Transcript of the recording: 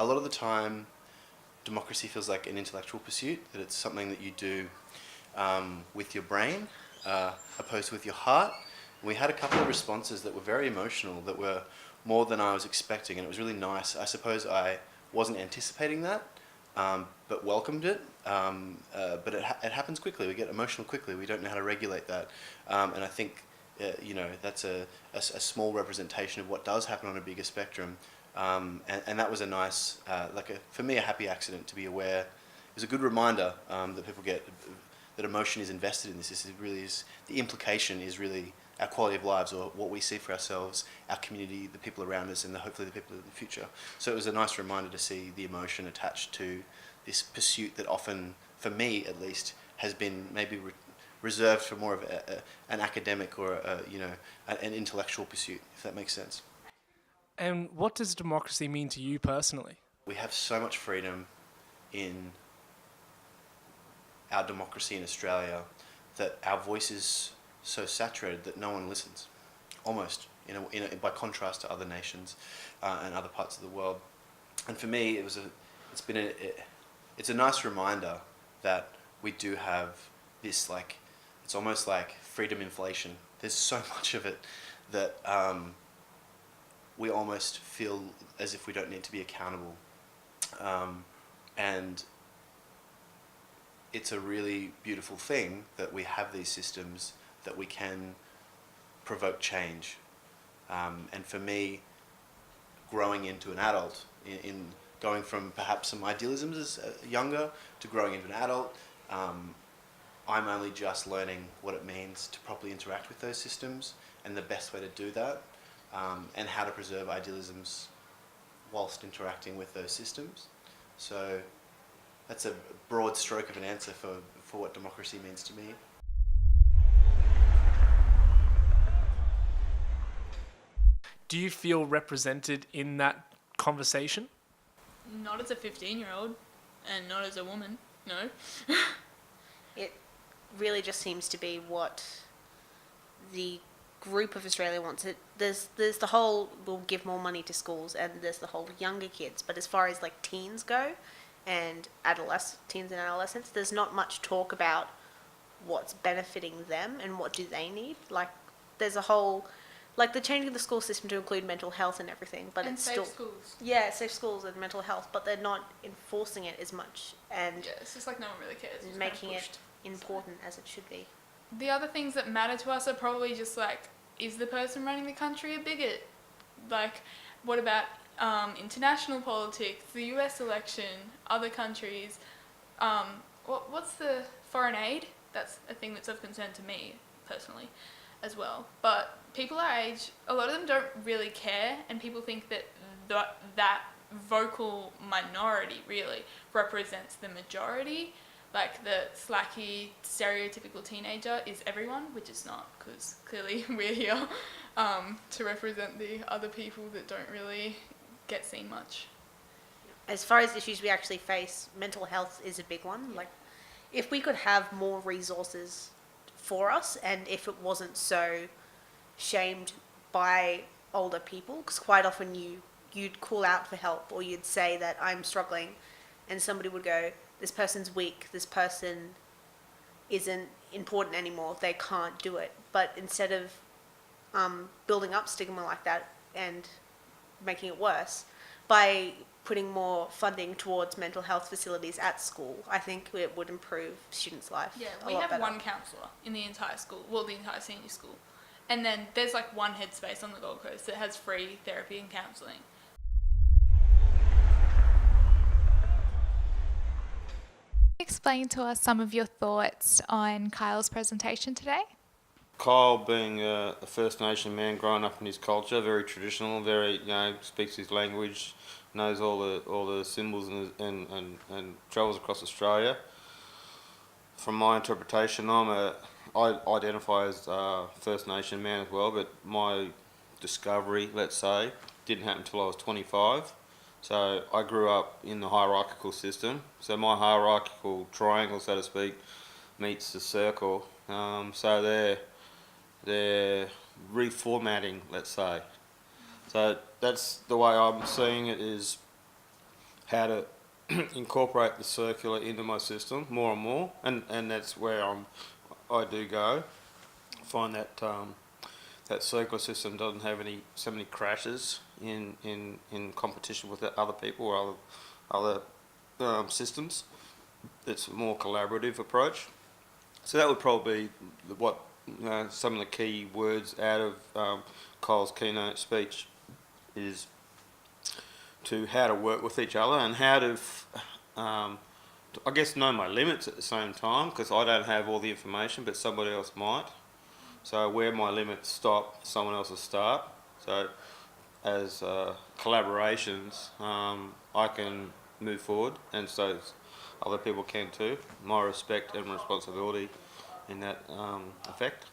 a lot of the time, democracy feels like an intellectual pursuit, that it's something that you do with your brain, opposed to with your heart. And we had a couple of responses that were very emotional, that were more than I was expecting, and it was really nice. I suppose I wasn't anticipating that, but welcomed it. But it happens quickly. We get emotional quickly. We don't know how to regulate that, and I think that's a small representation of what does happen on a bigger spectrum. And that was a nice, for me, a happy accident to be aware. It was a good reminder that people get that emotion is invested in this. This is really the implication is really our quality of lives, or what we see for ourselves, our community, the people around us, and hopefully the people in the future. So it was a nice reminder to see the emotion attached to this pursuit that often, for me at least, has been maybe reserved for more of an academic or an intellectual pursuit, if that makes sense. And what does democracy mean to you personally? We have so much freedom in our democracy in Australia that our voice is so saturated that no one listens, almost, by contrast to other nations and other parts of the world. And for me, it's a nice reminder that we do have this, it's almost like freedom inflation. There's so much of it that we almost feel as if we don't need to be accountable. And it's a really beautiful thing that we have these systems that we can provoke change. And for me, growing into an adult, in going from perhaps some idealisms as younger to growing into an adult, I'm only just learning what it means to properly interact with those systems and the best way to do that, and how to preserve idealisms whilst interacting with those systems. So that's a broad stroke of an answer for what democracy means to me. Do you feel represented in that conversation? Not as a 15-year-old, and not as a woman, no. It really just seems to be what the group of Australia wants. There's the whole, we'll give more money to schools, and there's the whole younger kids. But as far as teens go, and teens and adolescents, there's not much talk about what's benefiting them and what do they need. There's a whole, they're changing the school system to include mental health and everything, but and it's safe still schools. Yeah, safe schools and mental health, but they're not enforcing it as much, and Yeah, it's just no one really cares. It's making it important as it should be. The other things that matter to us are probably just is the person running the country a bigot? What about international politics, the US election, other countries? What's the foreign aid? That's a thing that's of concern to me personally as well. But people our age, a lot of them don't really care, and people think that that vocal minority really represents the majority. The slacky, stereotypical teenager is everyone, which is not, because clearly we're here to represent the other people that don't really get seen much. As far as issues we actually face, mental health is a big one. If we could have more resources for us, and if it wasn't so shamed by older people, because quite often you'd call out for help, or you'd say that I'm struggling, and somebody would go, this person's weak, this person isn't important anymore, they can't do it. But instead of building up stigma like that and making it worse, by putting more funding towards mental health facilities at school, I think it would improve students' life. Yeah, a we lot have better. one counsellor in the entire school, the entire senior school. And then there's one headspace on the Gold Coast that has free therapy and counselling. Explain to us some of your thoughts on Kyle's presentation today. Kyle, being a First Nation man, growing up in his culture, very traditional, very speaks his language, knows all the symbols and travels across Australia. From my interpretation, I identify as a First Nation man as well, but my discovery, let's say, didn't happen until I was 25. So I grew up in the hierarchical system. So my hierarchical triangle, so to speak, meets the circle. So they're reformatting, let's say. So that's the way I'm seeing it, is how to incorporate the circular into my system more and more, and that's where I do go. Find that that circular system doesn't have so many crashes in competition with the other people or other systems. It's a more collaborative approach. So that would probably be what some of the key words out of Kyle's keynote speech is to how to work with each other and how to, I guess, know my limits at the same time, because I don't have all the information, but somebody else might. So where my limits stop, someone else's start. So as collaborations, I can move forward, and so other people can too. My respect and responsibility in that effect.